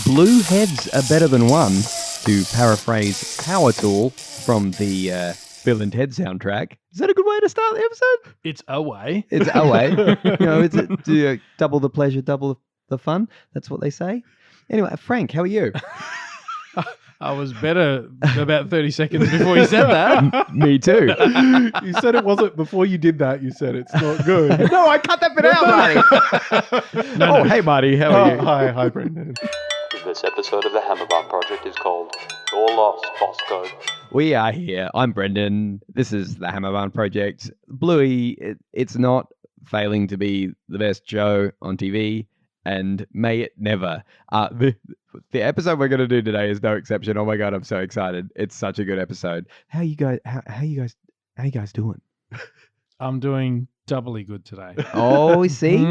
Blue heads are better than one, to paraphrase Power Tool from the Bill and Ted soundtrack. Is that a good way to start the episode? It's a way. It's a way. Double the pleasure, double the fun. That's what they say. Anyway, Frank, how are you? I was better about 30 seconds before you said that. Me too. You said it wasn't before you did that. You said it's not good. No, I cut that bit out, Marty. Hey, Marty, how are you? Hi, Brendan. This episode of the Hammerbarn Project is called You're Lost, Bosco. We are here. I'm Brendan. This is the Hammerbarn Project. Bluey, it's not failing to be the best show on TV, and may it never. The episode we're going to do today is no exception. Oh my God, I'm so excited. It's such a good episode. How you guys doing? I'm doing doubly good today. Oh, see?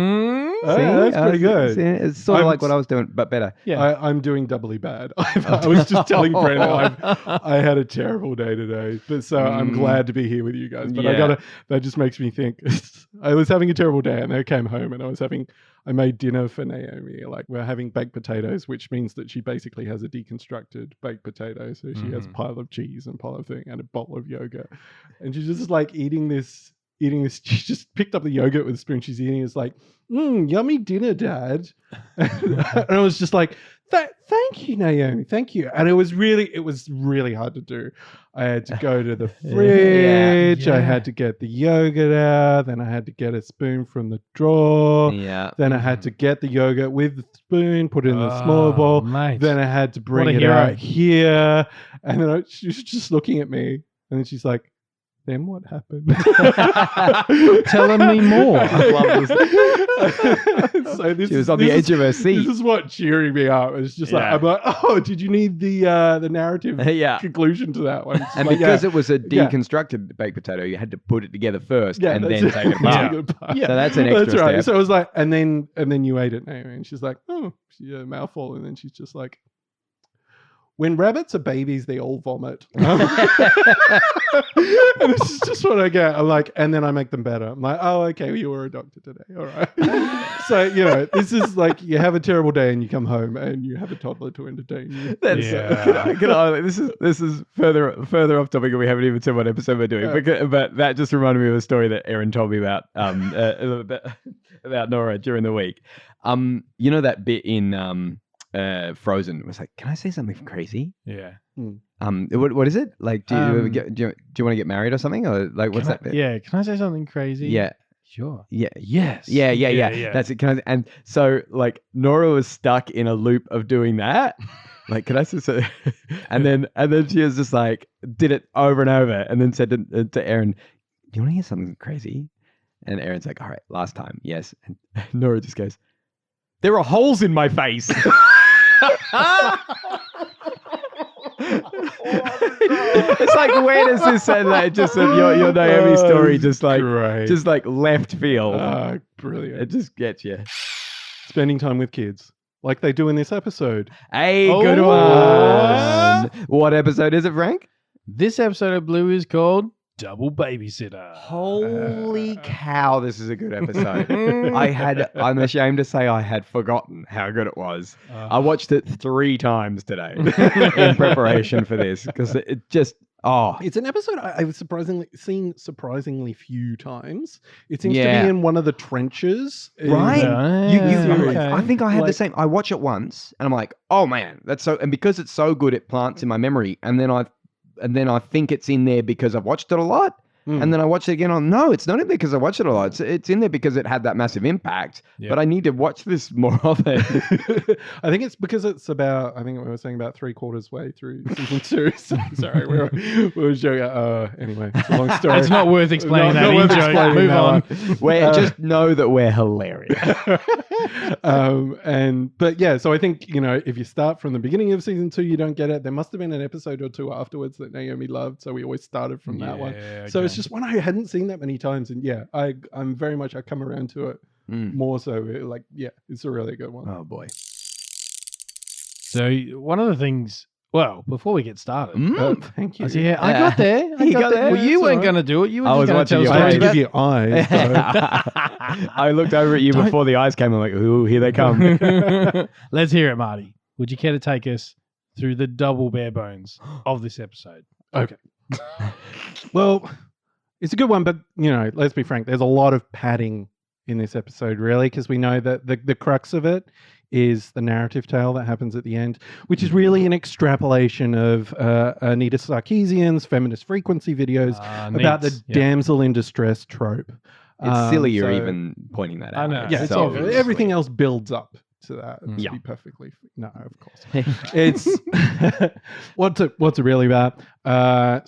That's pretty good. See, it's sort of like what I was doing, but better. Yeah. I'm doing doubly bad. I was just telling Brendan I had a terrible day today, but so I'm glad to be here with you guys. But that just makes me think. I was having a terrible day, and I came home and I made dinner for Naomi. Like, we're having baked potatoes, which means that she basically has a deconstructed baked potato. So she has a pile of cheese and pile of thing and a bottle of yogurt, and she's just like eating this. She just picked up the yogurt with a spoon. She's eating. It's like, yummy dinner, Dad. And I was just like, thank you, Naomi, thank you. And it was really hard to do. I had to go to the fridge. Yeah. I had to get the yogurt out. Then I had to get a spoon from the drawer. Yeah. Then I had to get the yogurt with the spoon, put it in the small bowl. Mate. Then I had to bring it out here. And then she was just looking at me. And then she's like, then what happened? Telling me more. I love this. So She was on the edge of her seat. This is what cheering me up. It's just like, Yeah. I'm like, oh, did you need the narrative Yeah. conclusion to that one? It's And like, because yeah. it was a deconstructed baked potato, you had to put it together first Yeah, and that's then it. take it apart. Take it apart. So that's an extra That's right. step. So it was like, and then you ate it, Naomi, and she's like, oh, she had a mouthful, and then she's just like, when rabbits are babies, they all vomit. And this is just what I get. I'm like, and then I make them better. I'm like, oh, okay, well, you were a doctor today. All right. So, this is like, you have a terrible day and you come home and you have a toddler to entertain you. That's, Yeah. this is further off topic, and we haven't even said what episode we're doing. But that just reminded me of a story that Erin told me about about Nora during the week. You know that bit in Frozen was like, can I say something crazy? Yeah. What is it like? Do you want to get married or something, or like what's that bit? Yeah. Can I say something crazy? Yeah. Sure. Yeah. Yes. Yeah. That's it. And so like Nora was stuck in a loop of doing that. Like, can I say so? And then she was just like, did it over and over, and then said to Erin, "Do you want to hear something crazy?" And Erin's like, "All right, last time, yes." And Nora just goes, "There are holes in my face." It's like, where does this end? Like, just your Naomi story, just like left field. Brilliant. It just gets you. Spending time with kids, like they do in this episode. Hey, good one. What episode is it, Frank? This episode of Blue is called Double Babysitter. Holy cow, this is a good episode. I'm ashamed to say I had forgotten how good it was. I watched it 3 times today in preparation for this, because it just, It's an episode I've seen surprisingly few times. It seems to Yeah. be in one of the trenches. right? Okay. I think I had the Like- same. I watch it once and I'm like, oh man, that's so, and because it's so good, it plants in my memory. And then I think it's in there because I've watched it a lot. And then I watch it again no, it's not in there because I watched it a lot. It's in there because it had that massive impact. Yeah. But I need to watch this more often. I think it's because it's about, I think we were saying about 3/4 way through season 2. So, sorry, we were joking. Anyway, it's a long story. It's not worth explaining that. worth Joke. explaining Move that on. Just know that we're hilarious. But yeah, so I think, if you start from the beginning of season 2, you don't get it. There must have been an episode or 2 afterwards that Naomi loved, so we always started from that one. So it's just one I hadn't seen that many times, and yeah, I'm very much, I come around to it more so. It's a really good one. Oh boy. So one of the things, well, before we get started, Thank you. I got there. You got there. Well, you That's weren't all going to do it. You were I just was going to watching tell your I had stories. to about- give you eyes. So. I looked over at you before the eyes came. I'm like, ooh, here they come. Let's hear it, Marty. would you care to take us through the double bare bones of this episode? Okay. Well, it's a good one, but let's be frank. There's a lot of padding in this episode, really, because we know that the crux of it is the narrative tale that happens at the end, which is really an extrapolation of Anita Sarkeesian's feminist frequency videos about the damsel in distress trope. It's silly you're even pointing that out. I know. Yeah, It's so obvious. everything else builds up to that. To Yeah. be perfectly no, of course. It's what's it really about?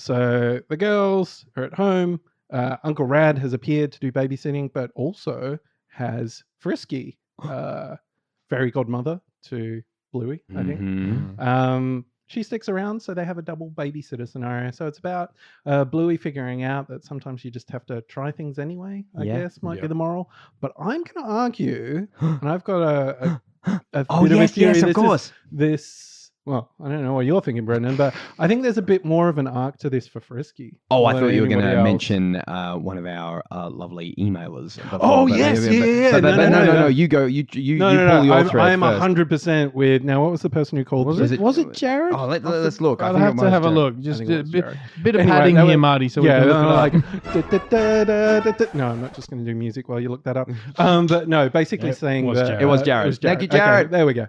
So the girls are at home. Uncle Rad has appeared to do babysitting, but also has Frisky, fairy godmother to Bluey, I think. Mhm. She sticks around, so they have a double babysitter scenario. So it's about Bluey figuring out that sometimes you just have to try things anyway, I guess, might be the moral. But I'm going to argue, and I've got a bit of a theory. Of course. Well, I don't know what you're thinking, Brendan, but I think there's a bit more of an arc to this for Frisky. Oh, I than thought you were going anybody to else. mention one of our lovely emailers. before, Oh, but- yes, yeah. But No. no. You go. You No. pull your thread I'm first. 100% with. Now, what was the person who called? Was it Jared? Oh, let's look. I'll think have it to was have a Jared. look. I Just think a it was Jared. bit of Anyway, padding that here, was- Marty, so yeah, we can look it up. No, I'm not just going to do music while you look that up. But no, basically Yep, saying was that Jared. It was Jared. Thank you, Jared. Okay, there we go.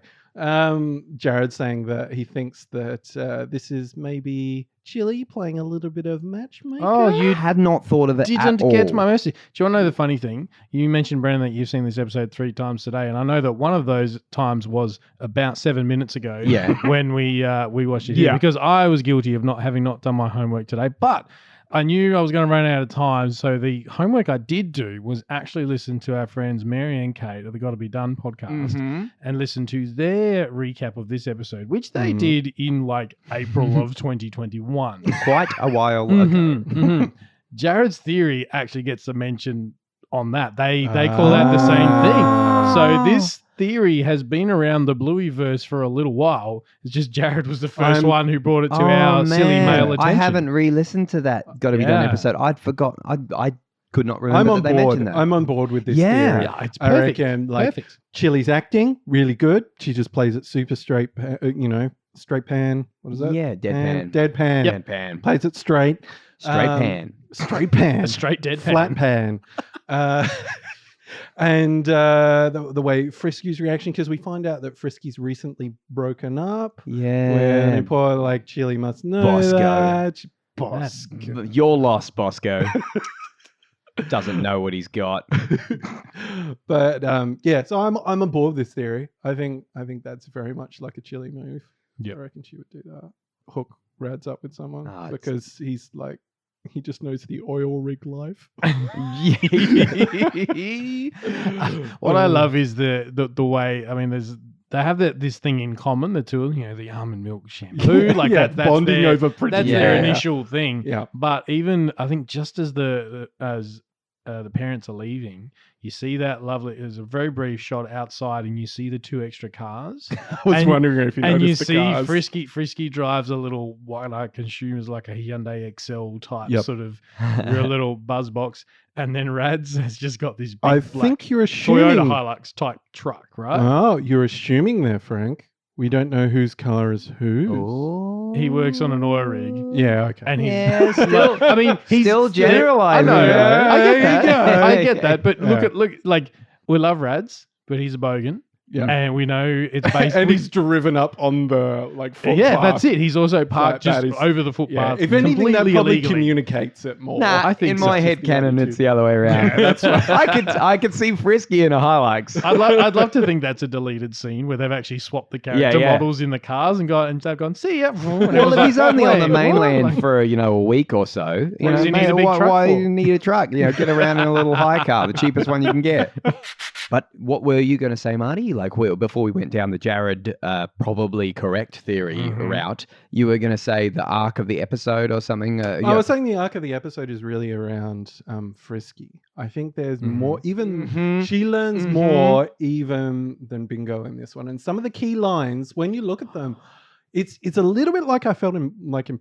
Jared saying that he thinks that this is maybe Chili playing a little bit of matchmaker. Oh, you had not thought of it didn't at get all. my message. Do you want to know the funny thing? You mentioned, Brandon, that you've seen this episode 3 times today, and I know that one of those times was about 7 minutes ago. Yeah. when we watched it here, Yeah. because I was guilty of having not done my homework today, but I knew I was going to run out of time. So the homework I did do was actually listen to our friends Mary and Kate of the Gotta Be Done podcast and listen to their recap of this episode, which they did in like April of 2021. Quite a while ago. Jared's theory actually gets a mention on that. They call that the same thing. So this theory has been around the Blueyverse for a little while. It's just Jared was the 1st one who brought it to our silly male attention. I haven't re-listened to that Gotta Be Done Yeah. episode. I'd forgot. I could not I'm remember on that they board. mentioned that. I'm on board with this Yeah. theory. Yeah, it's I perfect. reckon Perfect. Chili's acting really good. She just plays it super straight. Straight pan. What is that? Yeah, deadpan. Deadpan. Deadpan. Plays it straight. Straight pan. Straight pan. A straight dead Flat pan. And the way Frisky's reaction, because we find out that Frisky's recently broken up. Yeah. When poor Chili must know Bosco. that. Bosco. You're lost, Bosco. Doesn't know what he's got. But so I'm on board with this theory. I think that's very much like a Chili move. Yep. I reckon she would do that. Hook Rads up with someone Ah, because he's like he just knows the oil rig life. What I love is the way. I mean, they have this thing in common. The two, the almond milk shampoo, like Yeah, that's bonding their, over pretty. that's their initial thing. Yeah. But even I think just as the parents are leaving, you see that lovely. There's a very brief shot outside, and you see the 2 extra cars. I was wondering if you and you noticed the see cars. Frisky drives a little what I consume as like a Hyundai Excel type Yep. sort of real little buzz box, and then Rads has just got this big I black think you're assuming. Toyota Hilux type truck, right? Oh, you're assuming there, Frank. We don't know whose car is whose. Oh. He works on an oil rig, Yeah, okay. and he's Yeah, still- I mean, he's still I generalizing. know, Yeah, I there you get that. go. I get that, but Yeah. look, like we love Rads, but he's a bogan, Yeah. and we know it's based. And he's driven up on the footpath. yeah, that's it. He's also parked That just is- over the Yeah. footpath. If anything, that completely probably illegally. communicates it more. Nah, I think in so. my head canon, it's the other way around. Yeah, that's right. I could see Frisky in a Hilux. I'd love to think that's a deleted scene where they've actually swapped the character Yeah. models in the cars and they've gone, see ya. Well, if he's only on the mainland for a week or so, does he need a big truck why for? do you need a truck? Get around in a little high car, the cheapest one you can get. But what were you going to say, Marty? Like before we went down the Jared probably correct theory route, you were going to say the arc of the episode or something. I was saying the arc of the episode is really around Frisky. I think there's more, even she learns more even than Bingo in this one. And some of the key lines, when you look at them, it's a little bit like I felt in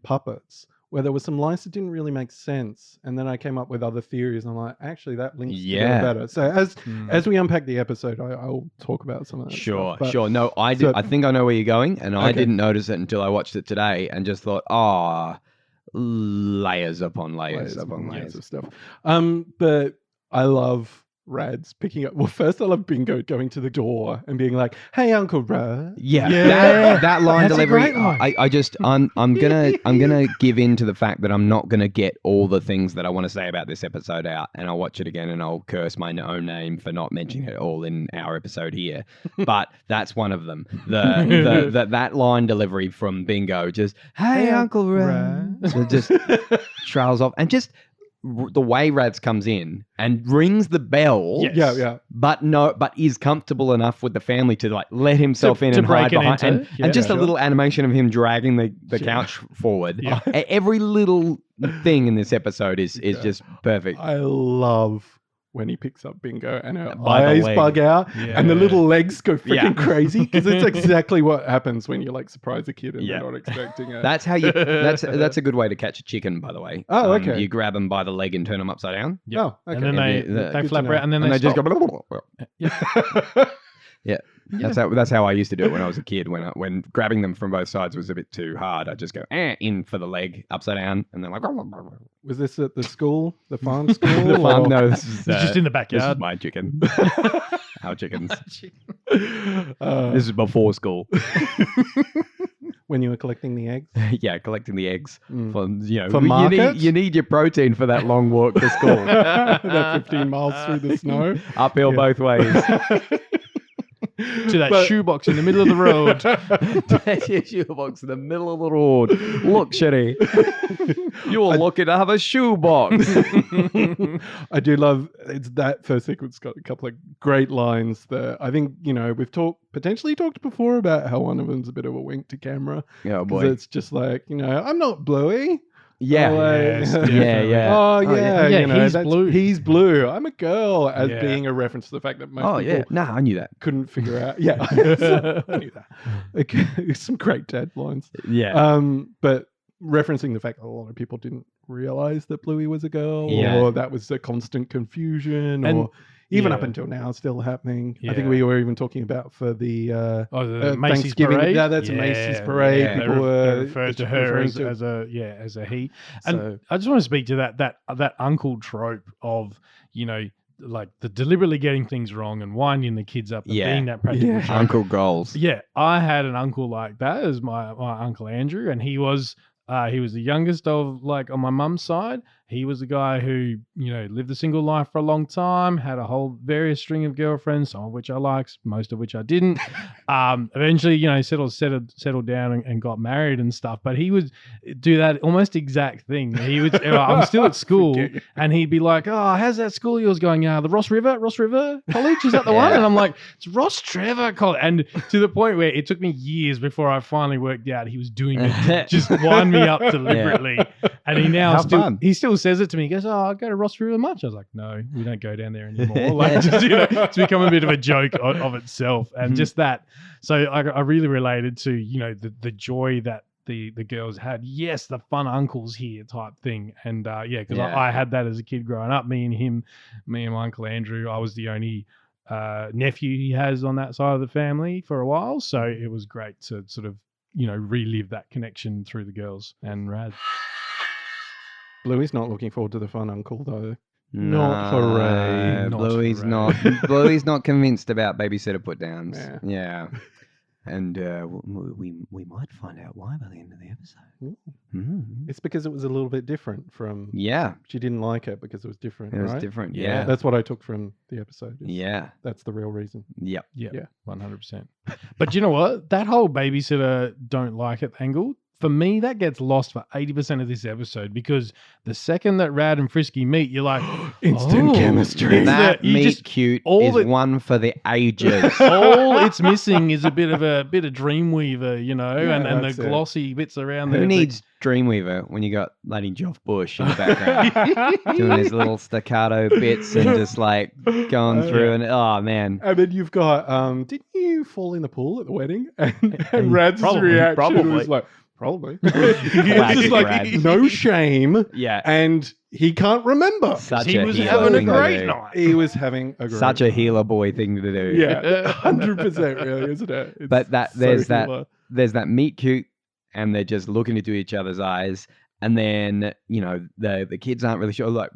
Puppets, where there were some lines that didn't really make sense, and then I came up with other theories. And I'm like, actually, that links together better. So as we unpack the episode, I'll talk about some of that. Sure, stuff. sure. No, I think I know where you're going, and I didn't notice it until I watched it today, and just thought, layers upon layers upon layers of stuff. But I love Rads picking up. Well, first I love Bingo going to the door and being like, "Hey, Uncle Rad." Yeah. That line That's a delivery. great line. I'm gonna give in to the fact that I'm not gonna get all the things that I want to say about this episode out, and I'll watch it again and I'll curse my own name for not mentioning it all in our episode here. But that's one of them. That line delivery from Bingo, just "Hey, Uncle Rad," so just trails off, and just the way Rads comes in and rings the bell, but is comfortable enough with the family to like let himself in and hide behind, and just a little animation of him dragging the couch forward. Yeah. Every little thing in this episode is just perfect. I love when he picks up Bingo and her By the eyes leg. bug out and the little legs go freaking Yeah. crazy, because it's exactly what happens when you like surprise a kid and Yeah. they're not expecting it. That's how you. That's a good way to catch a chicken, by the way. Oh, okay. You grab them by the leg and turn them upside down. Oh, okay. And then they Good flap to know. around, and then And they they just stop. go. Yeah, that's how I used to do it when I was a kid. When grabbing them from both sides was a bit too hard, I'd just go in for the leg upside down, and then like. Was this at the school, the farm school? The farm, or- no, this is It's just in the this backyard. is my chicken. Our chickens. Uh, This is before school. when you were collecting the eggs? Yeah, collecting the eggs Mm. for For market? you need your protein for that long walk to school. That 15 miles through the snow. Uphill both ways. To that shoebox in the middle of the road. That's your shoebox in the middle of the road. Look, Sherry, you're lucky to have a shoebox. I do love that first sequence. Got a couple of great lines that I think we've potentially talked before about how one of them's a bit of a wink to camera. Oh 'Cause boy. it's just like I'm not Bluey. Yeah. Yes, Like, yeah. Oh yeah, Yeah, he's blue. He's blue. I'm a girl, as Yeah. being a reference to the fact that most Oh people yeah. Nah, I knew that. couldn't figure out. Yeah, I knew that. Okay, some great dad lines. Yeah. But referencing the fact that a lot of people didn't realize that Bluey was a girl, Yeah. or that was a constant confusion, And- or even up yeah. until now still happening. I Yeah. think we were even talking about for the The Macy's Thanksgiving. parade. Yeah, that's a Macy's parade. yeah. People They were referred to her referring as a he. And So- I just want to speak to that uncle trope of like the deliberately getting things wrong and winding the kids up and Yeah. being that practical Yeah. joke. Uncle Goals. Yeah, I had an uncle like that as my uncle Andrew, and he was the youngest of on my mum's side. He was the guy who, lived a single life for a long time, had a whole various string of girlfriends, some of which I liked, most of which I didn't. Eventually, settled down and got married and stuff. But he would do that almost exact thing. He would, I'm still at school, and he'd be like, "Oh, how's that school of yours going? The Ross River College, is that the one?" And I'm like, "It's Ross Trevor College." And to the point where it took me years before I finally worked out he was doing it to just wind me up deliberately. And he now How fun. he still says it to me. He goes, "Oh, I go to Ross River much?" I was like, "No, we don't go down there anymore." It's become a bit of a joke of itself, and just that. So I really related to the joy that the girls had. Yes, the fun uncles here type thing, and because I had that as a kid growing up. Me and my uncle Andrew. I was the only nephew he has on that side of the family for a while, so it was great to sort of relive that connection through the girls and Raz. Bluey's not looking forward to the fun uncle though. No, Not hooray. Not Bluey's hooray. not. Bluey's not convinced about babysitter put downs. Yeah. Yeah. And we might find out why by the end of the episode. Ooh. Mm. It's because it was a little bit different from. Yeah, She didn't like it because it was different. it was right? different. Yeah. Yeah. That's what I took from the episode. is Yeah. That's the real reason. Yep. Yeah, Yeah. 100%. But you know what? That whole babysitter don't like it angle, for me, that gets lost for 80% of this episode, because the second that Rad and Frisky meet, you're like, Instant chemistry. It's That you meet just- cute all is the- one for the ages. all it's missing is a bit of Dreamweaver, Yeah, and the that's it. glossy bits around Who there. needs Dreamweaver when you got Lady Joff Bush in the background doing his little staccato bits and just like going through and oh man. And then you've got, didn't you fall in the pool at the wedding? And Rad's reaction was probably. like, Probably. Classic Just like Brad. no shame, Yeah. and he can't remember. Such He a was healer having a thing to great do. night. He was having a great Such a night. healer boy thing to do. Yeah, 100% really, isn't it? It's But so there's healer. that meet cute, and they're just looking into each other's eyes. And then, you know, the kids aren't really sure. Like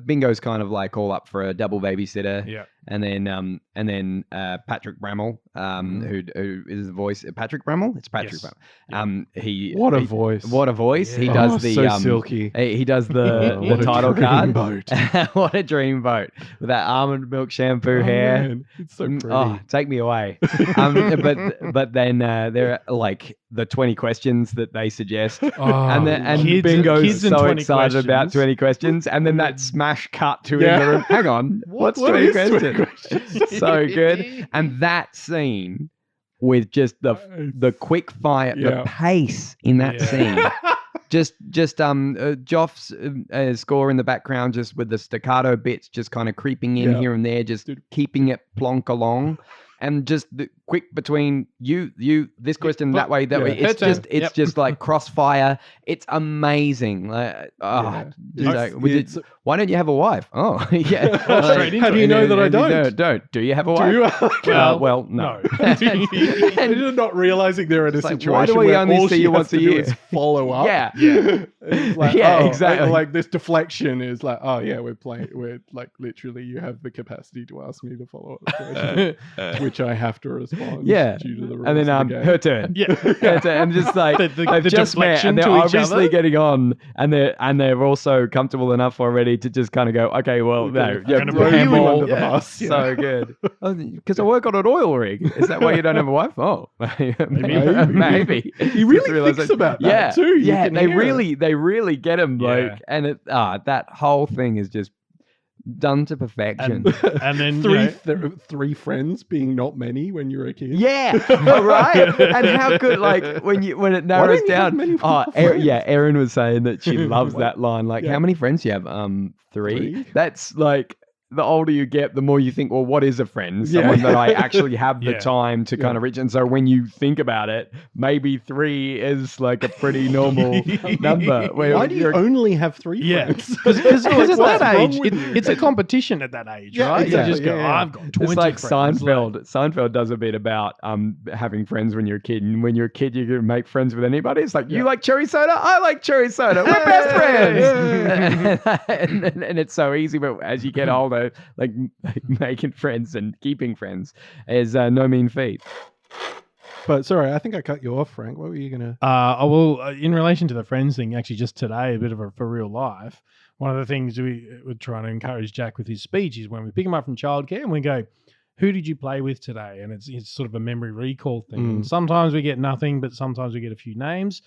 Bingo's kind of like all up for a double babysitter. Yeah. And then Patrick Brammel, who is the voice. Patrick Brammel? It's Patrick Yes. Brammel. What a voice. What a voice. He Yeah. does the so silky. he does the What a title dream card. boat. What a dream boat with that almond milk shampoo Oh, hair. man, it's so pretty. Oh, take me away. But then there are like the 20 questions that they suggest. And Bingo's so excited about 20 questions. And then that smash cut to in the room. Hang on. What's What 20 is 20 questions? questions? So good. And that scene with just the quick fire, Yeah. the pace in that scene. Just Joff's score in the background, just with the staccato bits, just kind of creeping in here and there, just keeping it plonk along, and just the quick between you, this question that way, that way. It's just like crossfire. It's amazing. Like, why don't you have a wife? Oh, yeah. How do you know that I don't? Don't. Do you have a wife? Do you? Well, no. And you're not realizing they're in a It's like, situation why do we where only all see she you has once to a do year? is follow up. Yeah. It's like, Yeah, oh, exactly. Like this deflection is like, oh yeah, we're like literally you have the capacity to ask me to follow up, question, to which I have to respond. Yeah. Due to the rules And then of the game. her turn. Yeah. Her turn. And just like The they've just met deflection and they're to each obviously other. getting on, and they're also comfortable enough already to just kind of go, okay, well, no, yeah, gonna put you handball, under the bus, so good. Because I work on an oil rig. Is that why you don't have a wife? Oh, maybe. He really Just realised thinks about that too. You Yeah, can they hear it. really get him. Yeah. Like, and that whole thing is just done to perfection. And then three friends being not many when you're a kid. Yeah, all right. And how good, like when it narrows don't you have down. many Yeah, friends? Erin was saying that she loves that line. Like, how many friends do you have? Three. That's like, the older you get, the more you think, well, what is a friend? Someone that I actually have the time to kind of reach. And so when you think about it, maybe 3 is like a pretty normal number. Why do you only have 3 friends? Because at What's that wrong age, with you? it's a competition at that age, Yeah, right? exactly. You just go, Yeah, yeah. I've got 20 It's like friends. Seinfeld. Seinfeld does a bit about having friends when you're a kid. And when you're a kid, you can make friends with anybody. It's like, you like cherry soda? I like cherry soda. We're best friends. And it's so easy. But as you get older, like making friends and keeping friends is no mean feat. But sorry, I think I cut you off, Frank. What were you gonna? In relation to the friends thing, actually, just today, a bit of a for real life. One of the things we were trying to encourage Jack with his speech is when we pick him up from childcare and we go, "Who did you play with today?" And it's sort of a memory recall thing. And sometimes we get nothing, but sometimes we get a few names,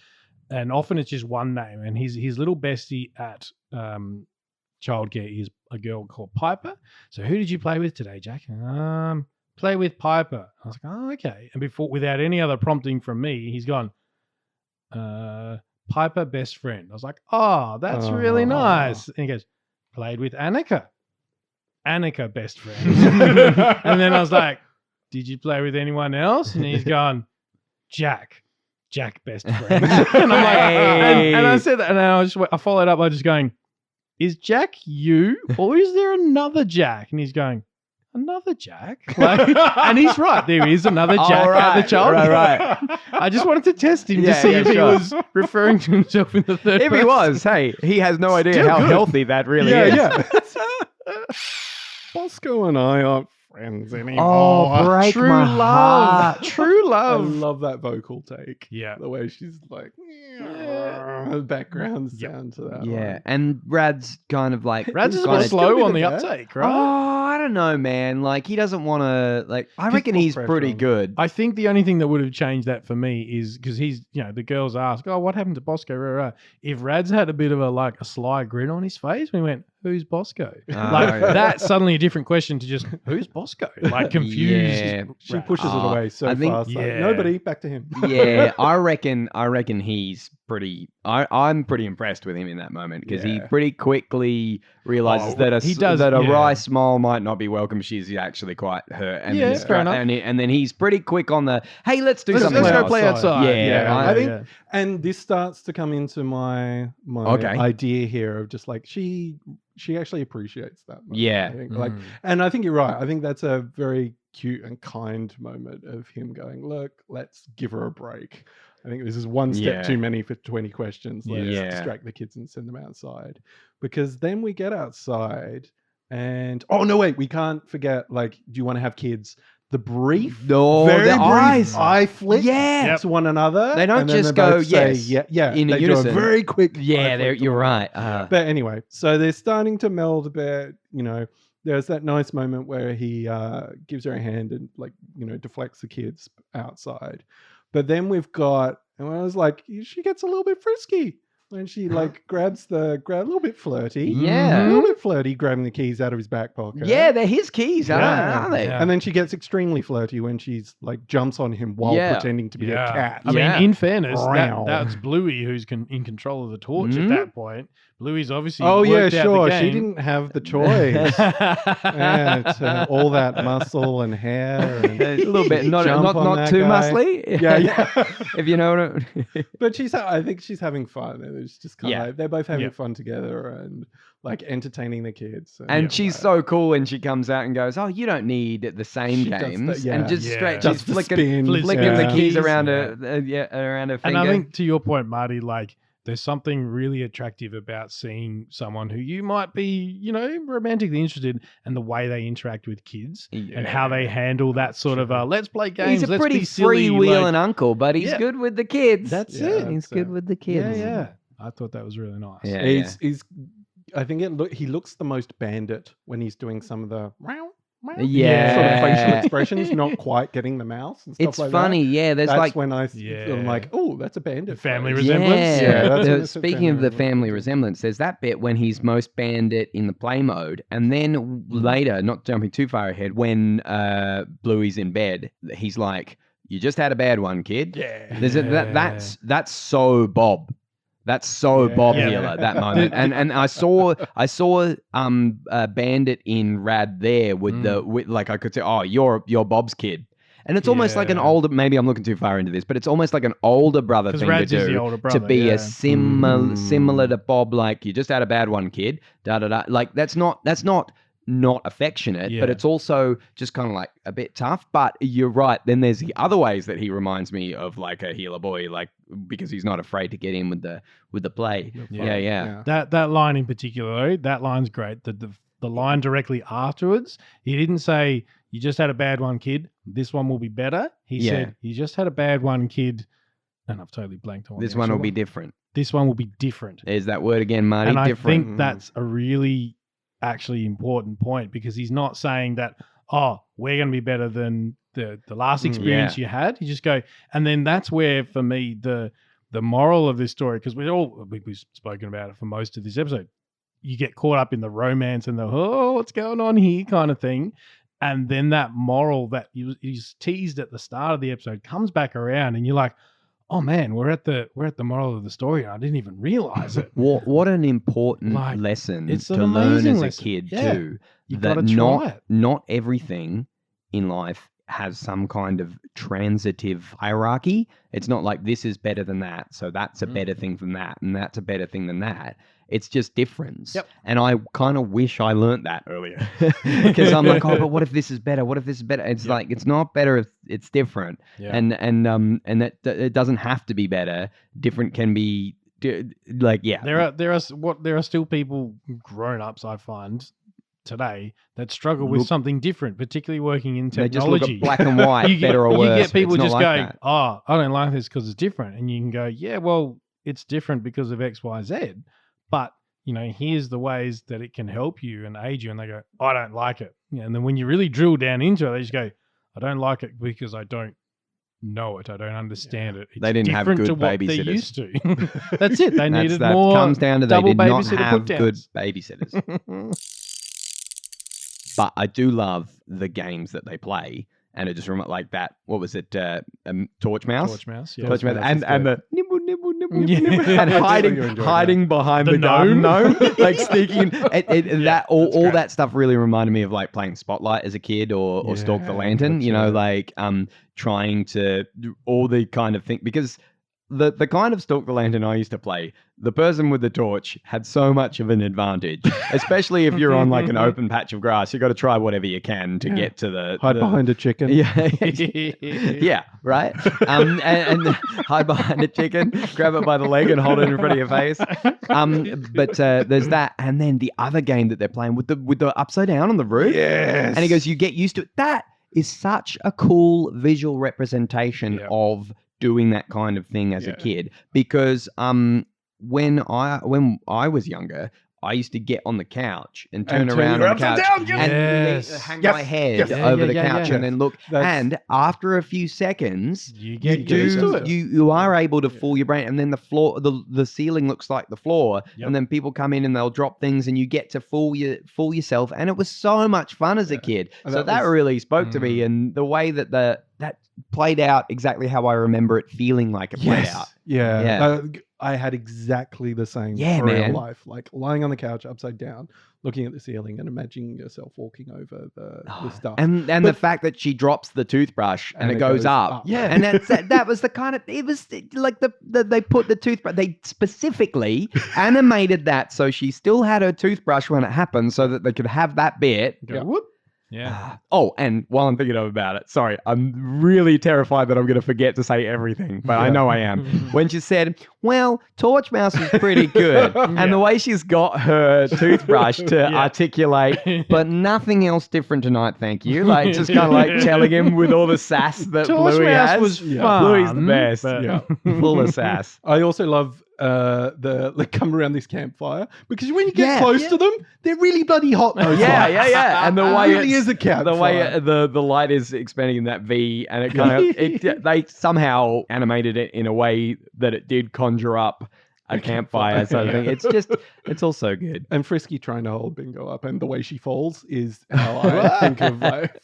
and often it's just one name. And his little bestie at childcare is a girl called Piper. So who did you play with today, Jack? Play with Piper. I was like, oh, okay. And without any other prompting from me, he's gone, Piper, best friend. I was like, oh, that's really nice. And he goes, played with Annika. Annika, best friend. And then I was like, did you play with anyone else? And he's gone, Jack, best friend. And I'm like, and I said that, and I followed up by just going, is Jack you, or is there another Jack? And he's going, another Jack? Like, and he's right. There is another Jack at the child. Right. I just wanted to test him to see if he was referring to himself in the third If person. he was, hey, he has no idea Still how good. healthy that really is. Yeah. Bosco and I aren't friends anymore. Oh, break True my love. heart. True I love. love that vocal take. Yeah. The way she's like, the background sound to that. Yeah, line. and Rad's kind of like Rad's is a kinda- bit slow bit on of the that. uptake, right? Oh, I don't know, man. Like he doesn't want to. Like I reckon more he's pressure pretty on him. good. I think the only thing that would have changed that for me is because he's, the girls ask, oh, what happened to Bosco? Rah, rah. If Rad's had a bit of a sly grin on his face, we went, who's Bosco? Ah, Like yeah. that's suddenly a different question to just who's Bosco? Like confused. Yeah. She pushes it away so I think- fast. Like, Yeah. nobody, back to him. Yeah, I reckon he's pretty. I'm pretty impressed with him in that moment because he Yeah. pretty quickly realizes that he does, that a yeah. wry smile might not be welcome. She's actually quite hurt, and Yeah, then fair enough. and then he's pretty quick on the hey, let's do Let's something go else. play outside. Yeah, I think, yeah. and this starts to come into my Okay. idea here of just like she actually appreciates that moment, Yeah. I think. Like, and I think you're right. I think that's a very cute and kind moment of him going, look, let's give her a break. I think this is one step Yeah. too many for 20 questions. Let's Yeah. distract the kids and send them outside. Because then we get outside and oh no, wait, we can't forget, like, do you want to have kids? The brief, No, very the brief eyes. eye flick Yeah. to one another. They don't and then just they both go, say, yes, yeah, in a they unison. do a very quick Yeah, eye flick to you're one right. But anyway, so they're starting to meld a bit. You know, there's that nice moment where he gives her a hand and, like, you know, deflects the kids outside. But then we've got, and I was like, she gets a little bit frisky. And she like grabs a little bit flirty. Yeah. A little bit flirty, grabbing the keys out of his back pocket. Yeah, they're his keys, Yeah. aren't they? Yeah. And then she gets extremely flirty when she's like jumps on him while Yeah. pretending to be a cat. I Yeah. mean, in fairness, Wow. that's Bluey who's in control of the torch at Mhm. that point. Bluey's obviously Oh yeah, worked out sure. the She game. didn't have the choice. Yeah, all that muscle and hair. And A little bit, not jump on not that too guy. muscly. Yeah. If you know what I But I think she's having fun. And it's just kind of Yeah. like, they're both having Yeah. fun together and like entertaining the kids. And she's so cool when she comes out and goes, "Oh, you don't need the same She does games," that, and yeah. just Yeah. straight, Does just the flicking spin, the yeah. keys Yeah. around her, around her finger. And I think to your point, Marty, like there's something really attractive about seeing someone who you might be, you know, romantically interested in and the way they interact with kids and how they handle that sort of let's play games. he's a let's pretty be silly, freewheeling like, uncle, but he's Yeah. good with the kids. That's Yeah, it. He's that's good it. with the Yeah, kids. yeah. I thought that was really nice. Yeah. He's I think he looks the most bandit when he's doing some of the Yeah. sort of facial expressions, not quite getting the mouth and stuff It's like funny, that. yeah. There's That's like when I'm Yeah. like, oh, that's a bandit. Family face. resemblance. Yeah, that's when it's a Speaking family of the resemblance. family resemblance, there's that bit when he's most bandit in the play mode, and then later, not jumping too far ahead, when Bluey's in bed, he's like, "You just had a bad one, kid." Yeah. There's that's so Bob. That's so Yeah. Bob Yeah. Healer, that moment. And I saw Bandit in Rad there with like I could say, oh, you're Bob's kid. And it's almost like an Yeah. older, maybe I'm looking too far into this, but it's almost like an older brother 'Cause thing Rad's to is do the older to brother, be yeah. a similar to Bob, like you just had a bad one, kid. Da da da. Like that's not affectionate, Yeah. but it's also just kind of like a bit tough. But you're right. Then there's the other ways that he reminds me of like a healer boy, like because he's not afraid to get in with the play. Yeah. That line in particular, that line's great. The line directly afterwards, he didn't say, "You just had a bad one, kid. This one will be better." He Yeah. said, "You just had a bad one, kid." And I've totally blanked on This the one actual will be different. This one will be different. There's that word again, Marty. And I different. think that's a really actually important point because he's not saying that, oh, we're going to be better than the last experience you had. You just go, and then that's where for me the moral of this story, because we've spoken about it for most of this episode, you get caught up in the romance and the what's going on here kind of thing, and then that moral that he's teased at the start of the episode comes back around, and you're like, oh man, we're at the moral of the story. I didn't even realize it. What an important Like, lesson it's to an learn amazing as lesson. a kid Yeah. too. You've that gotta try it. not everything in life has some kind of transitive hierarchy. It's not like this is better than that, so that's a better thing than that, and that's a better thing than that. It's just difference. Yep. And I kind of wish I learnt that earlier because I'm like, oh, but what if this is better? What if this is better? It's like it's not better if it's different. Yeah. And that it doesn't have to be better. Different can be like There are still people, grown ups, I find today, that struggle with something different, particularly working in they technology. just look at black and white, better or worse. You get people It's not just like going, that. "Oh, I don't like this because it's different," and you can go, "Yeah, well, it's different because of X, Y, Z." But here's the ways that it can help you and aid you, and they go, "I don't like it," and then when you really drill down into it, they just go, "I don't like it because I don't know it. I don't understand it. It's They didn't have different good to what they babysitters. used to. That's it. They needed that more. comes down to they double did not babysitter have put-downs. good babysitters. But I do love the games that they play, and it just like that. What was it? Torch Mouse. Torch Mouse. Yeah. Torch Mouse, Mouse and is the nibble nibble nibble Yeah. nibble, and hiding behind The the garden gnome? gnome, like sneaking. That all great. that stuff really reminded me of like playing Spotlight as a kid, or Stalk the Lantern. You know, like trying to do all the kind of thing because. The kind of Stalk the Lantern I used to play, the person with the torch had so much of an advantage, especially if you're on like an open patch of grass. You got to try whatever you can to get to the Hide behind a chicken. Yeah, yeah, right. And hide behind a chicken, grab it by the leg, and hold it in front of your face. But there's that, and then the other game that they're playing with the upside down on the roof. Yes. And he goes, "You get used to it." That is such a cool visual representation of doing that kind of thing as a kid, because when I was younger, I used to get on the couch and turn around on the couch and hang my head over the couch and then look. And after a few seconds, you are able to fool your brain, and then the floor, the ceiling looks like the floor, and then people come in and they'll drop things, and you get to fool yourself. And it was so much fun as a kid. So that really spoke to me, and the way that that played out exactly how I remember it feeling like it played out. Yeah. I had exactly the same for real life, like lying on the couch upside down, looking at the ceiling and imagining yourself walking over the stuff. And the fact that she drops the toothbrush and it goes up. Yeah. And that was the kind of, it was like they put the toothbrush, they specifically animated that so she still had her toothbrush when it happened so that they could have that bit. Whoop. Yeah. Oh, and while I'm thinking about it, sorry, I'm really terrified that I'm going to forget to say everything, but I know I am. When she said, well, Torch Mouse is pretty good, and the way she's got her toothbrush to articulate, but nothing else different tonight, thank you. Like, just kind of like telling him with all the sass that Torch Bluey Mouse has. was fun. Bluey's the best. Full of sass. I also love the come around this campfire, because when you get close to them, they're really bloody hot. Yeah. And the way really is a campfire. the way the light is expanding in that V, and it kind of they somehow animated it in a way that it did conjure up a campfire sort of thing. It's all so good. And Frisky trying to hold Bingo up, and the way she falls is how I think of like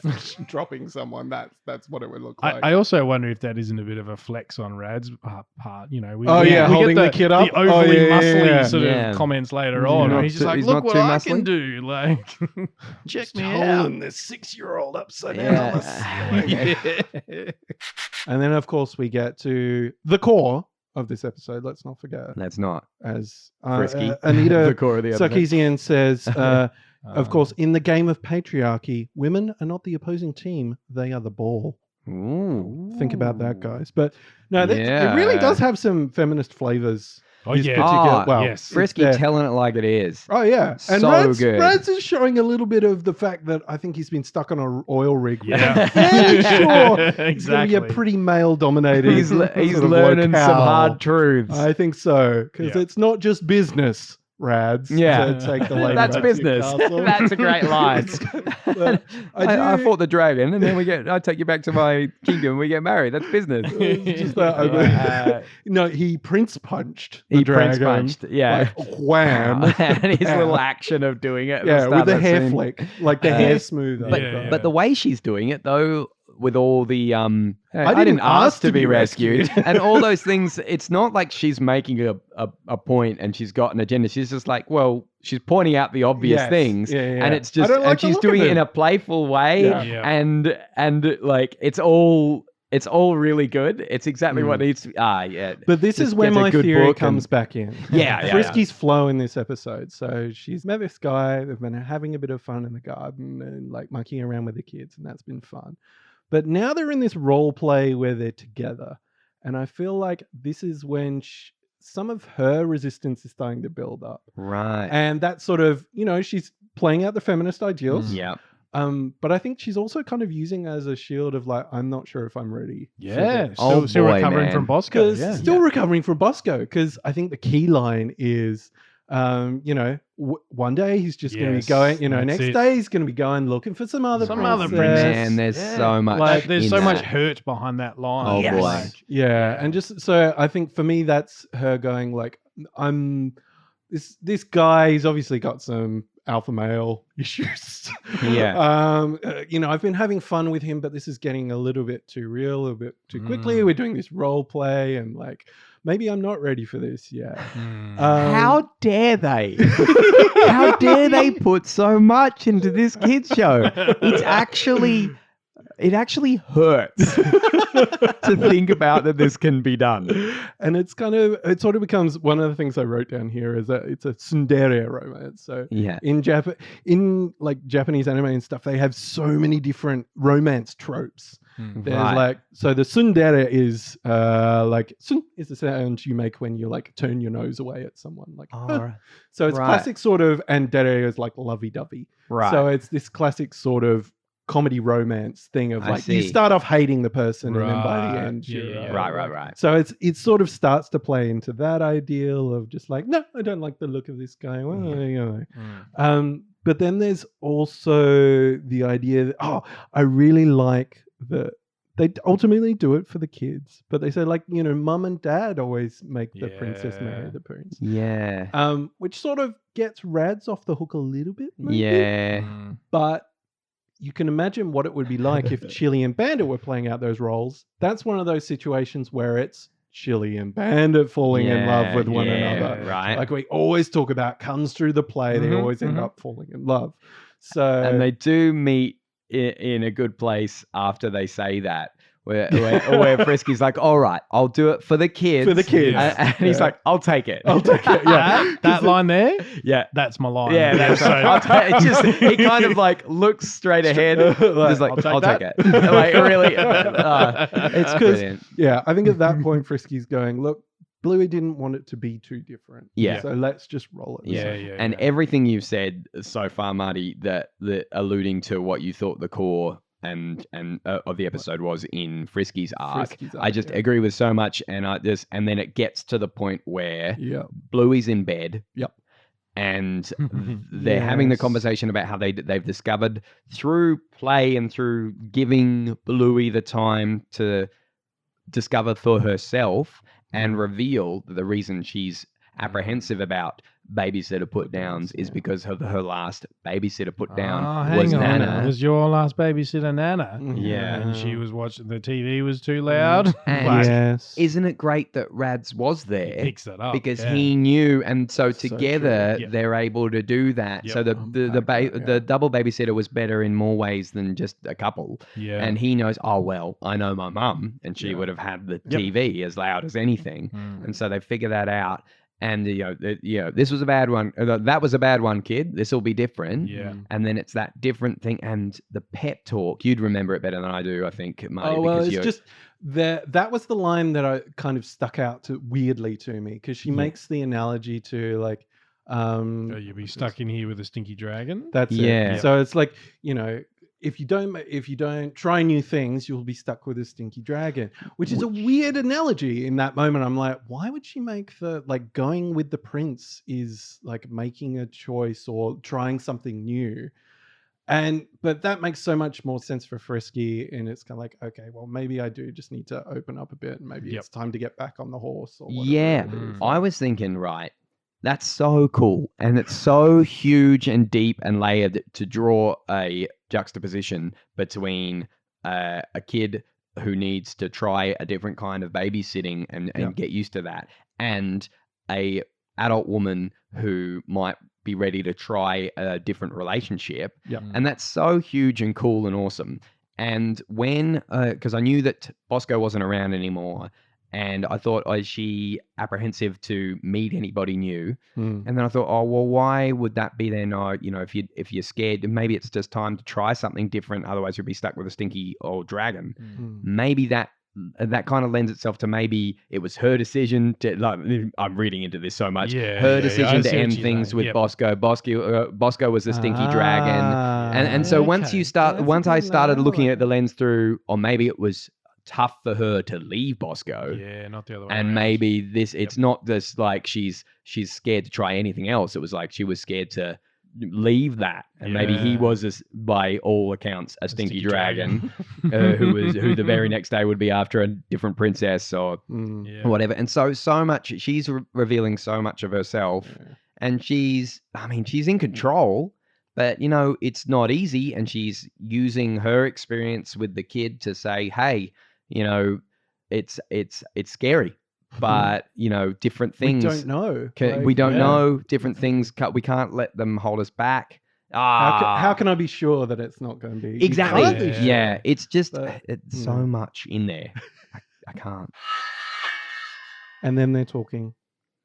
dropping someone. That's what it would look like. I also wonder if that isn't a bit of a flex on Rad's part. You know, we holding get the kid up. the overly muscly sort Yeah. of comments later on. not He's just too- like, he's look not what too I muscly." can do. Like, check me out. holding this 6-year-old upside down. on the ceiling. And then, of course, we get to the core of this episode. Let's not forget. That's not As Frisky. Anita the core of the episode. Sarkeesian says, of course, in the game of patriarchy, women are not the opposing team, they are the ball. Ooh. Think about that, guys. But no, it really does have some feminist flavors. Oh, this yeah. particular- well, yes. it's Frisky there. telling it like it is. Oh, yeah. And So good. Rads is showing a little bit of the fact that I think he's been stuck on an oil rig. Yeah. I'm fairly sure it's going to Exactly. be a pretty male-dominated He's sort of learning some locale. hard truths. I think so. Because Yeah. it's not just business, Rads. Yeah. To take the lady That's back to your business. castle. That's a great line. But I fought the dragon, and then I take you back to my kingdom, and we get married. That's business. It's just that no, he prince punched the He dragon. prince punched, yeah. Like, wham. And his little action of doing it. at the Yeah, start with of the that hair scene. flick. Like the hair smoother. But Yeah. but the way she's doing it though, with all the I didn't didn't ask to be rescued. rescued, and all those things. It's not like she's making a point and she's got an agenda. She's just like, well, she's pointing out the obvious Yes. things, Yeah, yeah. and it's I just don't like and the she's look doing of it in it. a playful way, Yeah. Yeah. and like it's all really good. It's exactly what needs to be. But this Just is where gets a my good theory book comes and- back in. Yeah. Frisky's flow in this episode. So she's met this guy. They've been having a bit of fun in the garden and like monkeying around with the kids, and that's been fun. But now they're in this role play where they're together. And I feel like this is when some of her resistance is starting to build up. Right. And that sort of, she's playing out the feminist ideals. Yeah. But I think she's also kind of using as a shield of like, I'm not sure if I'm ready. for Yeah. this. Still boy, recovering man. from Bosco. Because Yeah. still recovering from Bosco. Because I think the key line is, one day he's just going to be Yes, going, that's next it. day he's going to be going looking for some other princess. Man, there's so much. There's in so much that. hurt behind that line. Oh, boy. Like, Yeah, and just so I think for me that's her going like, I'm this guy. He's obviously got some alpha male issues. Yeah. I've been having fun with him, but this is getting a little bit too real, a little bit too quickly. We're doing this role play, and like maybe I'm not ready for this yet. How dare they? How dare they put so much into this kids show? It actually hurts to think about that this can be done. And it sort of becomes one of the things I wrote down here is that it's a tsundere romance. So Yeah. in like Japanese anime and stuff, they have so many different romance tropes. There's Right. so the tsundere is sun is the sound you make when you like turn your nose away at someone, like Oh, so it's right. classic sort of, and dere is like lovey-dovey. right. So it's this classic sort of comedy romance thing of I like you see. start off hating the person and then by the Right. end Yeah, you're, yeah, yeah. Right. so it sort of starts to play into that ideal of just like, no, I don't like the look of this guy. Well, but then there's also the idea that I really like that they ultimately do it for the kids, but they say like, mum and dad always make the princess marry Yeah. the prince. Yeah. Which sort of gets Rads off the hook a little bit, maybe. Yeah. But you can imagine what it would be like if Chili and Bandit were playing out those roles. That's one of those situations where it's Chili and Bandit falling in love with one another. Right. Like we always talk about, comes through the play, they always end up falling in love. So And they do meet in a good place after they say that. Where Frisky's like, all right, I'll do it for the kids. For the kids. And he's like, I'll take it. I'll take it. Yeah. That line there, Yeah. that's my line. Yeah, that's So- right. It's just he kind of like looks straight ahead, just like I'll take it. Like really, it's brilliant. Yeah, I think at that point Frisky's going, look, Bluey didn't want it to be too different. Yeah. So let's just roll it. Yeah. And everything you've said so far, Marty, that alluding to what you thought the core and of the episode was in Frisky's arc, Frisky's I just agree with so much, and then it gets to the point where Bluey's in bed. Yep. And they're having the Yes. conversation about how they've discovered through play and through giving Bluey the time to discover for herself and reveal that the reason she's apprehensive about babysitter put downs is because of her last babysitter put down was hang on. Nana. It was your last babysitter, Nana. Yeah. And she was watching, the TV was too loud. And Like, Yes. isn't it great that Rads was there? picks that up. Because yeah. he knew, and so So together true. Yeah. they're able to do that. Yep. So the double babysitter was better in more ways than just a couple. Yeah. And he knows, oh well, I know my mum, and she would have had the TV as loud as anything, and so they figure that out. And this was a bad one. That was a bad one, kid. This will be different. Yeah. And then it's that different thing, and the pep talk. You'd remember it better than I do, I think, Marty. Oh well, because it's you're- just that was the line that I kind of stuck out weirdly to me, because she makes the analogy to like, Oh, you'll be stuck in here with a stinky dragon. that's Yeah. it. So it's like, if you don't try new things, you'll be stuck with a stinky dragon, which is a weird analogy. In that moment, I'm like, why would she make going with the prince is like making a choice or trying something new? But that makes so much more sense for Frisky, and it's kind of like, okay, well, maybe I do just need to open up a bit, and maybe it's time to get back on the horse or whatever. Yeah, it is. I was thinking, right, that's so cool. And it's so huge and deep and layered to draw a juxtaposition between a kid who needs to try a different kind of babysitting and get used to that, and a adult woman who might be ready to try a different relationship. Yeah. And that's so huge and cool and awesome. And when, because I knew that Bosco wasn't around anymore, and I thought, is she apprehensive to meet anybody new? And then I thought, oh, well, why would that be then? If you're scared, maybe it's just time to try something different. Otherwise, you'll be stuck with a stinky old dragon. Maybe that kind of lends itself to maybe it was her decision to, like, I'm reading into this so much. Her decision to end things with Bosco. Bosco was the stinky dragon. And so once I started looking at the lens through, or maybe it was tough for her to leave Bosco. Yeah, not the other way And around. maybe it's not just like she's scared to try anything else. It was like she was scared to leave that, and maybe he Yeah. was, by all accounts, a stinky dragon, who the very next day would be after a different princess or Yeah. whatever. And so much she's revealing so much of herself, and she's in control. But, it's not easy, and she's using her experience with the kid to say, hey, it's scary, but, different things. We don't know. We don't know different things. We can't let them hold us back. How can I be sure that it's not going to be? Exactly. You can't be sure. Yeah. It's just, But, it's so much in there. I can't. And then they're talking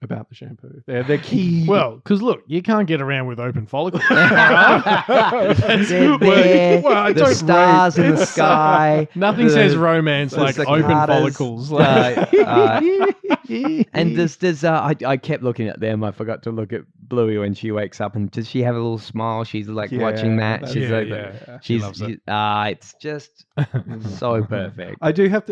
about the shampoo. They're key. Well, because look, you can't get around with open follicles. They're there, Well, I the don't stars in the sky. Nothing says romance like open cicadas. follicles. And does I kept looking at them. I forgot to look at Bluey when she wakes up. And does she have a little smile? She's like watching that. She's She loves it. It's just so perfect.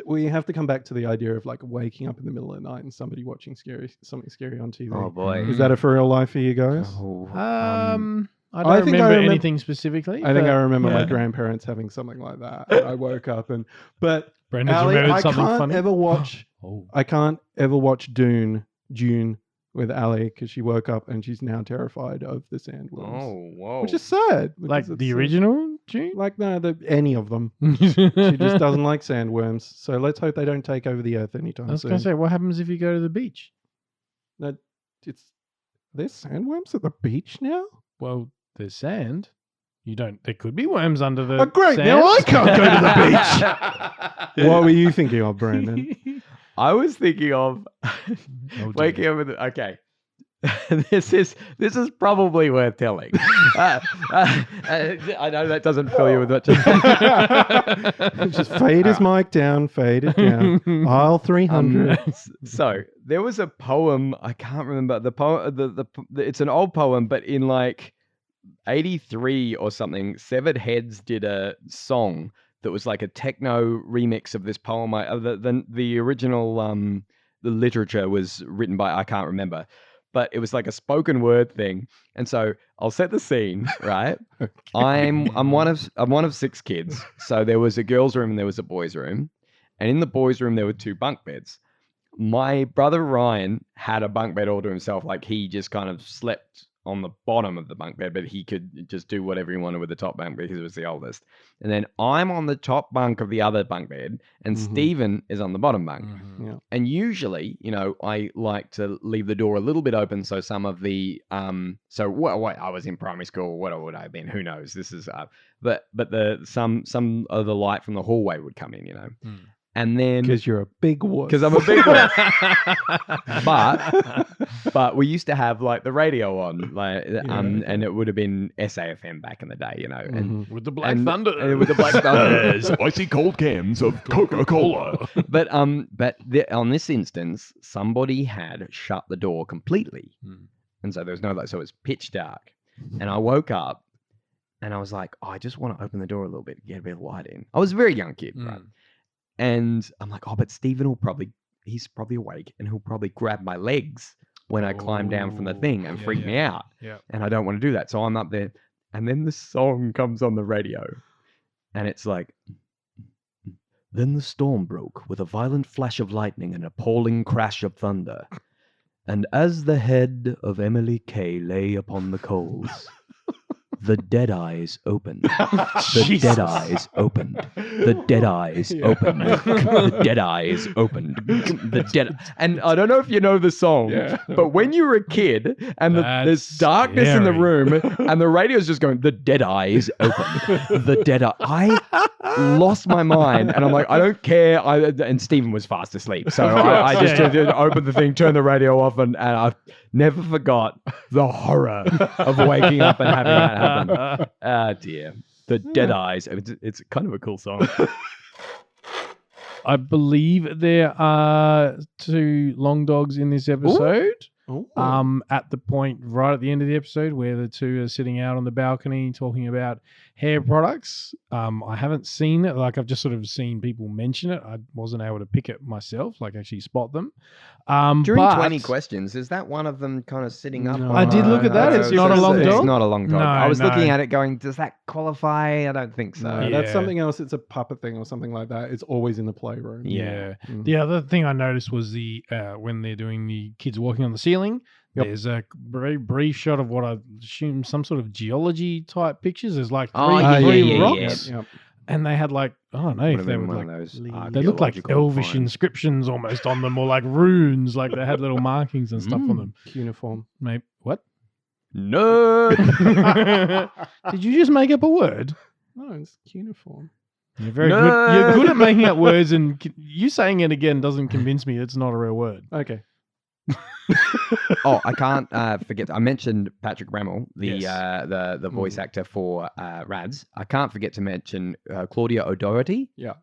We have to come back to the idea of like waking up in the middle of the night and somebody watching something scary on TV. Oh boy, Is that a for real life for you guys? I don't I think I remember remem- anything specifically. I think I remember my yeah. grandparents having something like that. I woke up but Brendan's Ali, remembered I something can't funny. ever watch. Oh. I can't ever watch June with Ali because she woke up and she's now terrified of the sandworms. Oh, whoa. Which is sad. Like because the it's, original June? Like no, any of them. She just doesn't like sandworms. So let's hope they don't take over the earth anytime I was soon. going to say, what happens if you go to the beach? No, there's sandworms at the beach now? Well, there's sand. There could be worms under the Great. sand. Now I can't go to the beach. What were you thinking of, Brandon? I was thinking of waking up with okay. This is probably worth telling. I know that doesn't fill you with much. Just fade his mic down, fade it down. Aisle 300. So there was a poem. I can't remember the poem. It's an old poem, but in like 83 or something, Severed Heads did a song that was like a techno remix of this poem. The original the literature was written by I can't remember, but it was like a spoken word thing. And so I'll set the scene, right? Okay. I'm one of 6 kids. So there was a girls' room and there was a boys' room, and in the boys' room there were 2 bunk beds. My brother Ryan had a bunk bed all to himself. Like he just kind of slept on the bottom of the bunk bed, but he could just do whatever he wanted with the top bunk because he was the oldest. And then I'm on the top bunk of the other bunk bed, and Stephen is on the bottom bunk. Yeah. And usually, I like to leave the door a little bit open so some of the so what I was in primary school, what would I have been? Who knows? This is but some of the light from the hallway would come in, And then Because you're a big wuss. because I'm a big one. But we used to have like the radio on, like, and it would have been SAFM back in the day, and With the Black Thunder. with the Black Thunder. There's icy cold cans of Coca-Cola. But on this instance, somebody had shut the door completely, and so there was no light, so it was pitch dark, and I woke up, and I was like, I just want to open the door a little bit, get a bit of light in. I was a very young kid, right? And I'm like, but Stephen he's probably awake, and he'll probably grab my legs when I climb down from the thing and freak me out. Yeah. And I don't want to do that. So I'm up there, and then the song comes on the radio, and it's like, then the storm broke with a violent flash of lightning and appalling crash of thunder. And as the head of Emily Kay lay upon the coals, the dead eyes opened. The dead eyes opened. The dead eyes opened. The dead eyes opened. And I don't know if you know the song, but when you were a kid and there's darkness in the room and the radio's just going, the dead eyes opened. The dead eye. I lost my mind, and I'm like, I don't care. And Stephen was fast asleep, so I just opened the thing, turned the radio off, and I never forgot the horror of waking up and having that happen. Ah, dear. The Dead Eyes. It's kind of a cool song. I believe there are 2 long dogs in this episode. Ooh. At the point right at the end of the episode where the 2 are sitting out on the balcony talking about hair products. I haven't seen it. Like I've just sort of seen people mention it. I wasn't able to pick it myself, like actually spot them. During but 20 questions, is that one of them kind of sitting up? No. I did look at that. It's not a long dog? It's not a long dog. No, I was looking no. at it going, does that qualify? I don't think so. No, Yeah. that's something else. It's a puppet thing or something like that. It's always in the playroom. Yeah. Mm. The other thing I noticed was the when they're doing the kids walking on the ceiling, Yep. there's a very brief shot of what I assume some sort of geology type pictures. There's like three, Oh, yeah, three yeah, rocks, Yep. and they had like I don't know Would if have they been were one like of those they looked like archaeological elvish finds. inscriptions almost on them, or like runes, like they had little markings and stuff on them. Cuneiform. Maybe what? No. Did you just make up a word? No, it's cuneiform. You're very No. good. You're good at making up words, and you saying it again doesn't convince me it's not a real word. Okay. Oh, I can't forget. I mentioned Patrick Remmel, the Yes. the voice actor for Rads. I can't forget to mention Claudia O'Doherty. Yeah.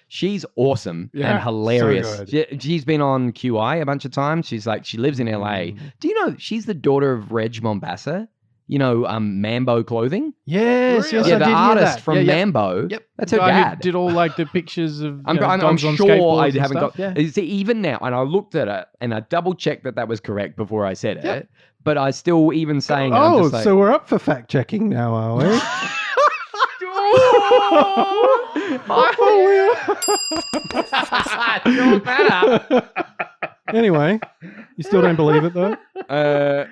She's awesome Yeah, and hilarious. so good. She's been on QI a bunch of times. She's like, she lives in LA. Do you know she's the daughter of Reg Mombassa? You know, Mambo Clothing. Yes, yes, Yeah, I the did hear artist that. from Yeah, yeah. Mambo. Yep, That's the her guy who dad. did all like the pictures of I'm dogs on sure skateboards I and haven't stuff. got. Yeah. See, even now, and I looked at it and I double checked that was correct before I said Yep. it. But I still, even saying, it, I'm Oh, just like, so we're up for fact checking now, are we? Don't matter. Anyway, you still don't believe it though? I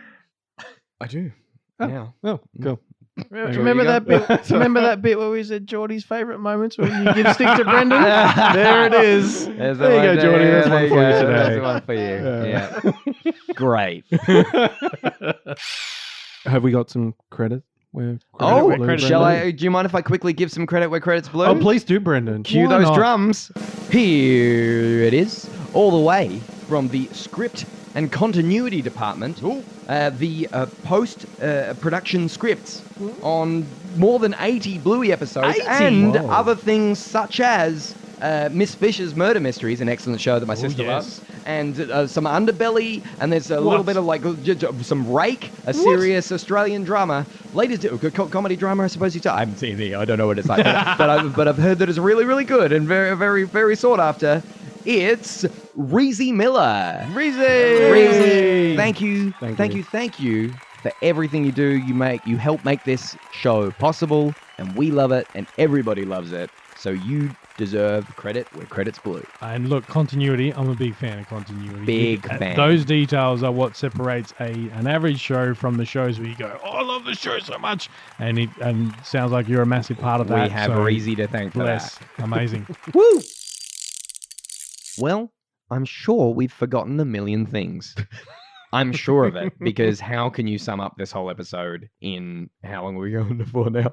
do. Oh. Now. Oh, cool. Remember you that go. bit? Remember that bit where we said Geordie's favourite moments when you give stick to Brendan? There it is. There's There you go, Geordie. There's one for you today. There's one for you. Yeah. Great. Have we got some credit? Where Oh, credit blue, shall Brendan? I? Do you mind if I quickly give some credit where credit's blue? Oh, please do, Brendan. Cue Why those not? drums. Here it is, all the way from the script and continuity department. The post-production scripts on more than 80 Bluey episodes 80? and Whoa. other things such as Miss Fisher's Murder Mysteries, an excellent show that my sister yes. loves, and some Underbelly, and there's a little bit of like some Rake, a serious Australian drama, latest comedy drama, I suppose you say. I haven't seen it. I don't know what it's like, but I've heard that it's really, really good and very, very, very sought after. It's Reezy Miller. Reezy, thank you for everything you do. You help make this show possible, and we love it, and everybody loves it. So you deserve credit where credit's blue. And look, continuity. I'm a big fan of continuity. Big fan. Those details are what separates an average show from the shows where you go, "Oh, I love this show so much," and it sounds like you're a massive part of that. We have so Reezy to thank for bless. that. Amazing. Woo! Well, I'm sure we've forgotten a million things. I'm sure of it, because how can you sum up this whole episode in how long are we going for now?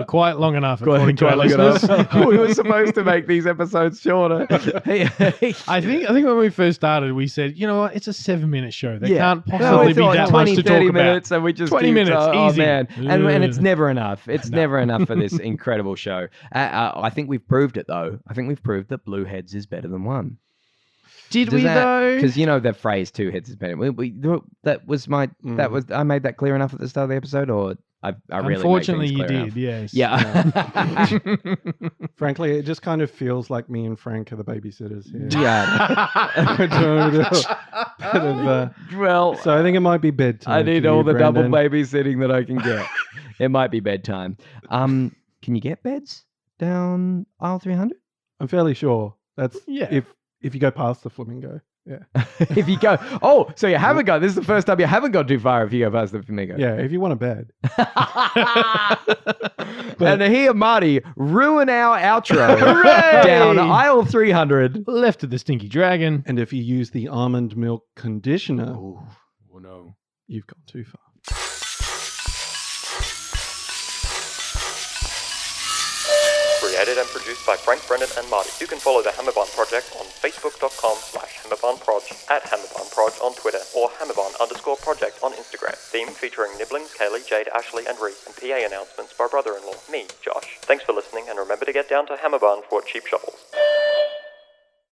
Quite long enough, according to our Quite long listeners. enough. We were supposed to make these episodes shorter. I think when we first started, we said, you know what, it's a 7-minute show. There can't No, possibly it's be like that 20, much to 30 talk about. minutes, and we just 20 keep, minutes, oh, easy. man. And it's Ugh. never enough. It's never enough for this incredible show. I think we've proved it, though. I think we've proved that Blue Heads is better than one. Did we though? Because you know the phrase "two heads is better." That was my. That was. I made that clear enough at the start of the episode, or I really. Unfortunately, made you things did. clear enough? Yes. Yeah. Frankly, it just kind of feels like me and Frank are the babysitters here. Yeah. We're doing a bit of, Well, so I think it might be bedtime. I need for all you, the double Brendan. babysitting that I can get. It might be bedtime. Can you get beds down aisle 300? I'm fairly sure that's Yeah. if you go past the flamingo. Yeah. If you go, so you haven't gone. This is the first time you haven't gone too far. If you go past the flamingo. Yeah, if you want a bed. And here, Marty, ruin our outro down aisle 300. Left of the stinky dragon. And if you use the almond milk conditioner, Oh no. you've gone too far. Created and produced by Frank, Brendan and Marty. You can follow the Hammerbarn Project on facebook.com/HammerbarnProj, at HammerbarnProj on Twitter, or Hammerbarn_project on Instagram. Theme featuring Nibblings, Kaylee, Jade, Ashley and Reese, and PA announcements by brother-in-law, me, Josh. Thanks for listening, and remember to get down to Hammerbarn for cheap shovels.